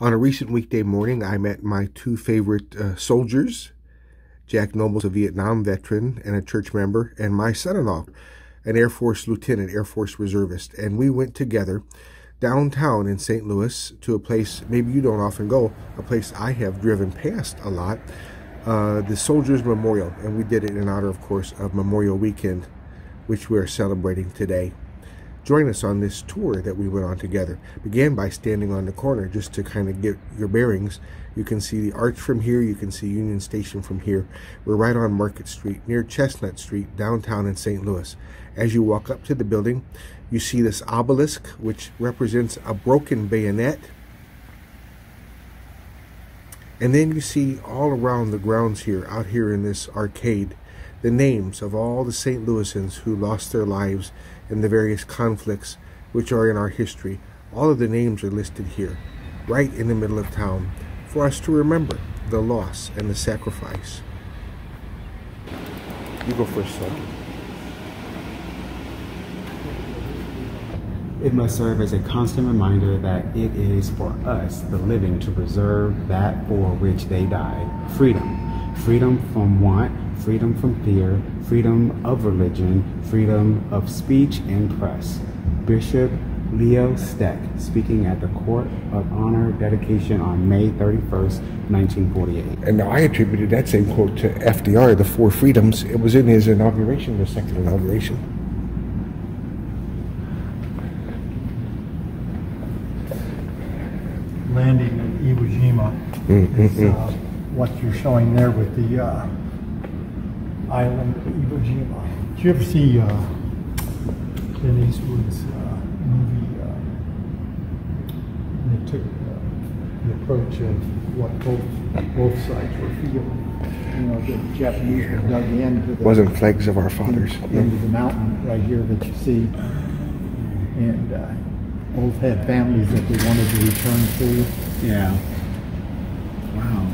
On a recent weekday morning, I met my two favorite soldiers, Jack Nobles, a Vietnam veteran and a church member, and my son-in-law, an Air Force lieutenant, Air Force reservist. And we went together downtown in St. Louis to a place maybe you don't often go, a place I have driven past a lot, the Soldiers Memorial. And we did it in honor, of course, of Memorial Weekend, which we are celebrating today. Join us on this tour that we went on together. Began by standing on the corner just to kind of get your bearings. You can see the arch from here. You can see Union Station from here. We're right on Market Street near Chestnut Street, downtown in St. Louis. As you walk up to the building, you see this obelisk, which represents a broken bayonet. And then you see all around the grounds here, out here in this arcade, the names of all the St. Louisans who lost their lives in the various conflicts which are in our history. All of the names are listed here, right in the middle of town, for us to remember the loss and the sacrifice. You go first, son. It must serve as a constant reminder that it is for us, the living, to preserve that for which they died. Freedom. Freedom from want, freedom from fear, freedom of religion, freedom of speech and press. Bishop Leo Steck, speaking at the Court of Honor dedication on May 31st, 1948. And now I attributed that same quote to FDR, the Four Freedoms. It was in his inauguration, the second inauguration. Landing in Iwo Jima is what you're showing there with the island of Iwo Jima. Did you ever see Clint Eastwood's movie? And they took the approach of what both sides were feeling. You know, the Japanese were dug into the wasn't Flags of Our Fathers into the mountain right here that you see, and both had families that they wanted to return to. Yeah. Wow.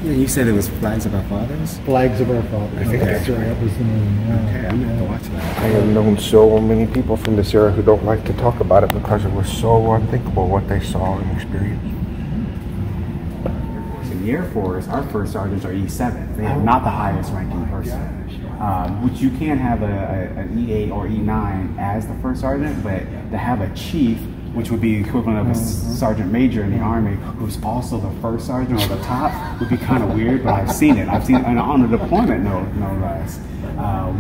Yeah, you said it was Flags of Our Fathers? Flags of Our Fathers. I think that's right. That was the name. Yeah. Okay, I'm going to have to watch that. I have known so many people from this era who don't like to talk about it because it was so unthinkable what they saw and experienced. In the Air Force, our first sergeants are E7. They are not the highest ranking person. Which you can have an E8 or E9 as the first sergeant, but to have a chief, which would be equivalent of a sergeant major in the Army, who's also the first sergeant or the top, would be kind of weird, but I've seen it. I've seen it on a deployment, no less.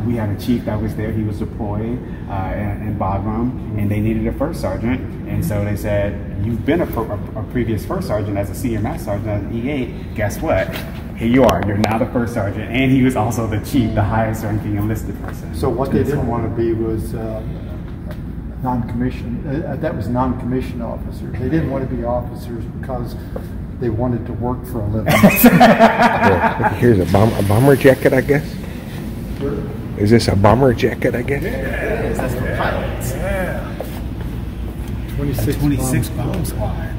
We had a chief that was there. He was deployed in Bagram, and they needed a first sergeant. And so they said, you've been a previous first sergeant as a senior master sergeant as an E8. Guess what? Here you are. You're now the first sergeant. And he was also the chief, the highest ranking enlisted person. So what they didn't want to be was non-commissioned. That was non-commissioned officers. They didn't want to be officers because they wanted to work for a living. Here's a bomber jacket, I guess. Is this a bomber jacket, I guess? Yes, that's for pilots. Yeah. 26 bomb squad.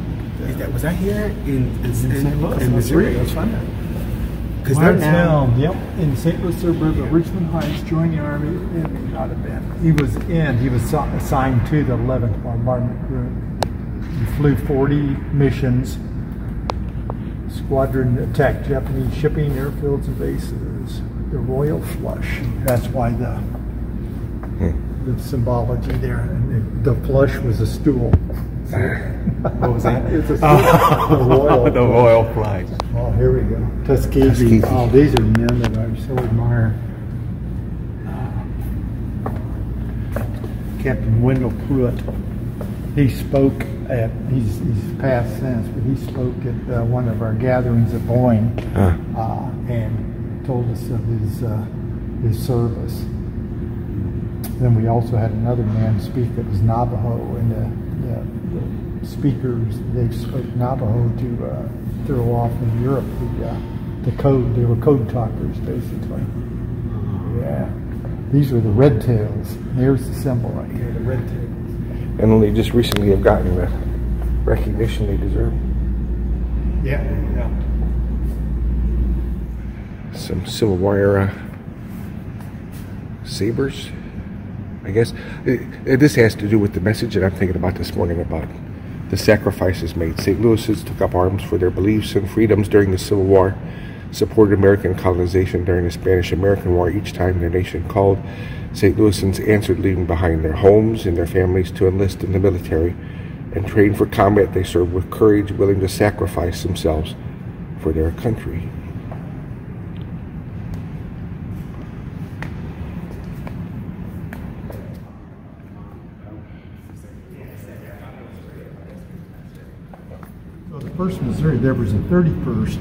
Was that here in St. Louis? In Missouri? That's fine. Because they're now, yep, in St. Louis suburb of Richmond Heights, joined the Army. It may not have been. He was assigned to the 11th Bombardment Group. He flew 40 missions. Squadron attacked Japanese shipping, airfields, and bases. The Royal Flush. That's why the symbology there. And the flush was a stool. what was that? It's a stool. The Royal Flag. Oh, here we go. Tuskegee. Oh, these are men that I so admire. Captain Wendell Pruitt. He spoke at, he's passed since, but he spoke at one of our gatherings at Boeing and told us of his service. Then we also had another man speak that was Navajo, and the speakers, they spoke Navajo to throw off in Europe the code. They were code talkers, basically. Yeah. These were the red tails. There's the symbol right here, the red tails. And only just recently have gotten the recognition they deserve. Yeah, yeah. Some Civil War era sabers, I guess. This has to do with the message that I'm thinking about this morning about the sacrifices made. St. Louisans took up arms for their beliefs and freedoms during the Civil War, supported American colonization during the Spanish-American War. Each time their nation called, St. Louisans answered, leaving behind their homes and their families to enlist in the military and train for combat. They served with courage, willing to sacrifice themselves for their country. So the 1st Missouri, there was a 31st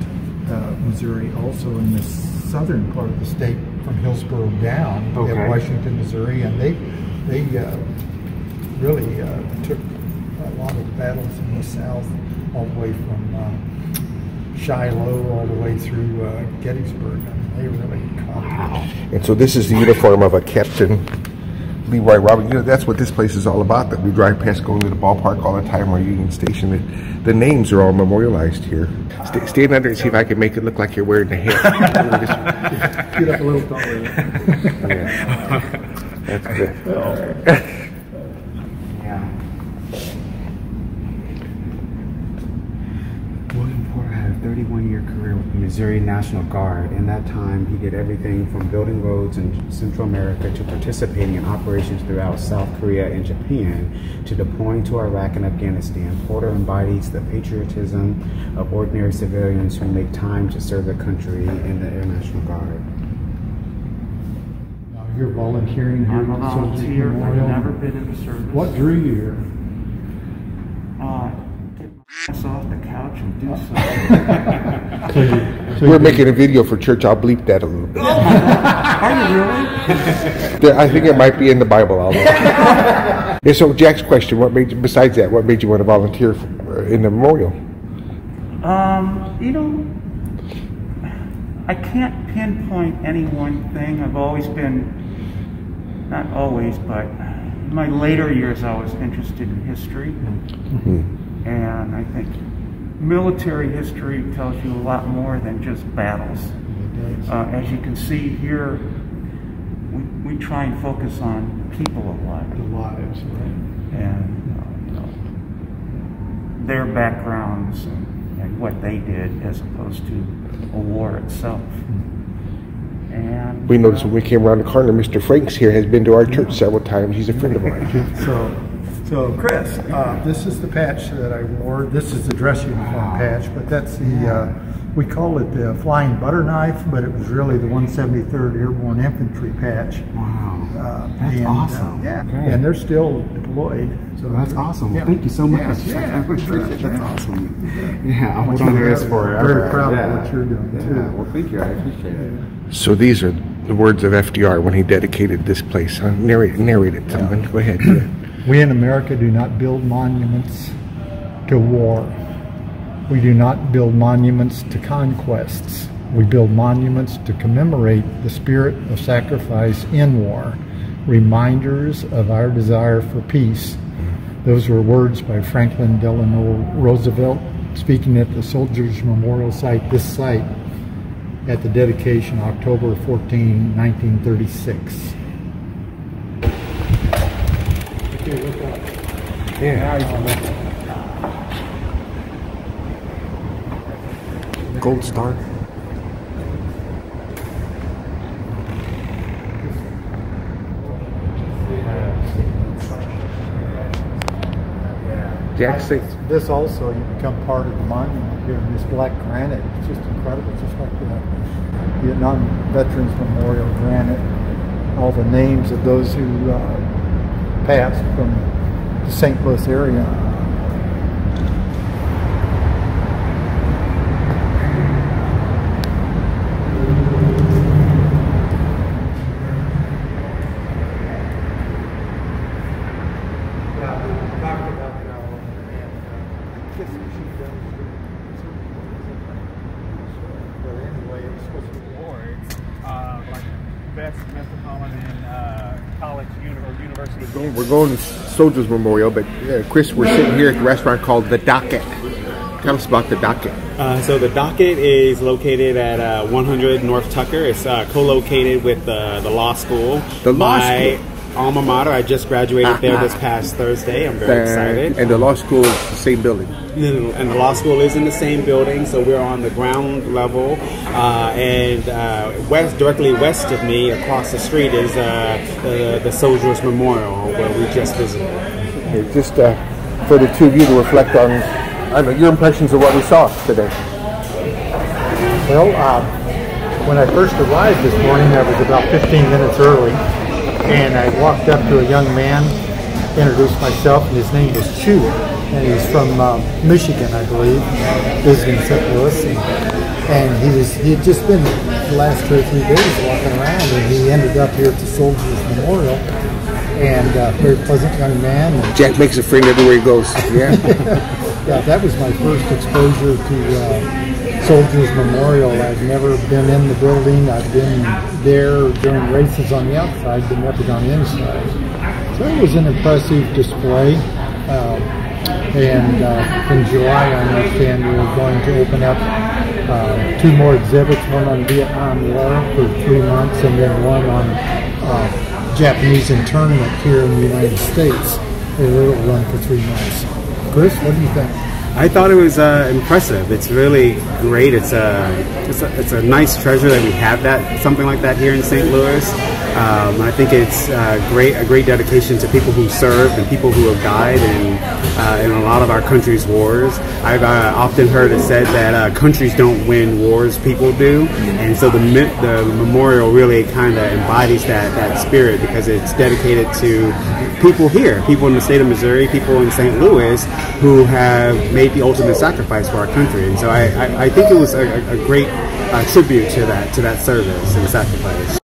Missouri also in the southern part of the state from Hillsborough down at Washington, Missouri, and they really took a lot of the battles in the south, all the way from Shiloh all the way through Gettysburg. I mean, they really conquered. And so this is the uniform of a Captain Leroy Roberts. You know, that's what this place is all about, that we drive past going to the ballpark all the time, or Union Station. The names are all memorialized here. Stand under and see if I can make it look like you're wearing the hat. Get up a little taller. Yeah. That's good. Yeah. William Porter had a 31-year career with the Missouri National Guard. In that time, he did everything from building roads in Central America to participating in operations throughout South Korea and Japan to deploying to Iraq and Afghanistan. Porter embodies the patriotism of ordinary civilians who make time to serve their country in the Air National Guard. Now you're volunteering here I'm a at the Soldiers volunteer. Memorial. I've never been in the service. What drew you here? Get my ass off the couch and do something. We're making a video for church. I'll bleep that a little bit. Are you really? I think it might be in the Bible. I'll yeah, so Jack's question, what made you, besides that, what made you want to volunteer in the memorial? You know, I can't pinpoint any one thing. I've always been, not always, but in my later years I was interested in history. Mm-hmm. And I think military history tells you a lot more than just battles. As you can see here, we try and focus on people a lot. The lives, right? And you know, their backgrounds and what they did as opposed to a war itself. And We noticed when we came around the corner, Mr. Franks here has been to our church several times. He's a friend of mine. So Chris, this is the patch that I wore. This is the dress uniform patch, but that's the, we call it the Flying Butter Knife, but it was really the 173rd Airborne Infantry patch. Wow. That's awesome. Yeah, Great. and they're still deployed. So that's awesome. Yeah. Thank you so much. Yeah, That's awesome. Yeah, I'm on this forever. Very proud of what you're doing, too. Well, thank you. I appreciate it. So these are the words of FDR when he dedicated this place. Narrate it, someone. Go ahead. We in America do not build monuments to war. We do not build monuments to conquests. We build monuments to commemorate the spirit of sacrifice in war, reminders of our desire for peace. Those were words by Franklin Delano Roosevelt speaking at the Soldiers Memorial site, this site, at the dedication October 14, 1936. Okay, look up. Yeah. Gold Star. Jack says This also, you become part of the monument here in this black granite. It's just incredible. It's just like the Vietnam Veterans Memorial granite. All the names of those who passed from the St. Louis area. Best Metropolitan College or University. we're going to Soldiers Memorial, but Chris, we're sitting here at the restaurant called The Docket. Tell us about The Docket. So The Docket is located at 100 North Tucker. It's co-located with the law school. The law school? alma mater. I just graduated there this past Thursday. I'm very excited. And the law school is the same building. And the law school is in the same building, so we're on the ground level. Directly west of me, across the street, is the Soldiers Memorial, where we just visited. Okay, just for the two of you to reflect on, I don't know, your impressions of what we saw today. Well, when I first arrived this morning, I was about 15 minutes early, and I walked up to a young man, introduced myself, and his name was Chu, and he's from Michigan, I believe, visiting St. Louis, and he had just been the last 2 or 3 days walking around, and he ended up here at the Soldiers Memorial, and very pleasant young man. Jack makes a friend everywhere he goes. Yeah. Yeah, that was my first exposure to Soldiers Memorial. I've never been in the building. I've been there during races on the outside, but never on the inside. So it was an impressive display. And in July, I understand we're going to open up 2 more exhibits, one on Vietnam War for 3 months, and then one on Japanese internment here in the United States. It will run for 3 months. Chris, what do you think? I thought it was impressive. It's really great. It's a nice treasure that we have something like that here in St. Louis. I think it's a great dedication to people who served and people who have died in a lot of our country's wars. I've often heard it said that countries don't win wars, people do, and so the memorial really kind of embodies that spirit, because it's dedicated to people here, people in the state of Missouri, people in St. Louis who have made the ultimate sacrifice for our country. And so I think it was a great tribute to that service and sacrifice.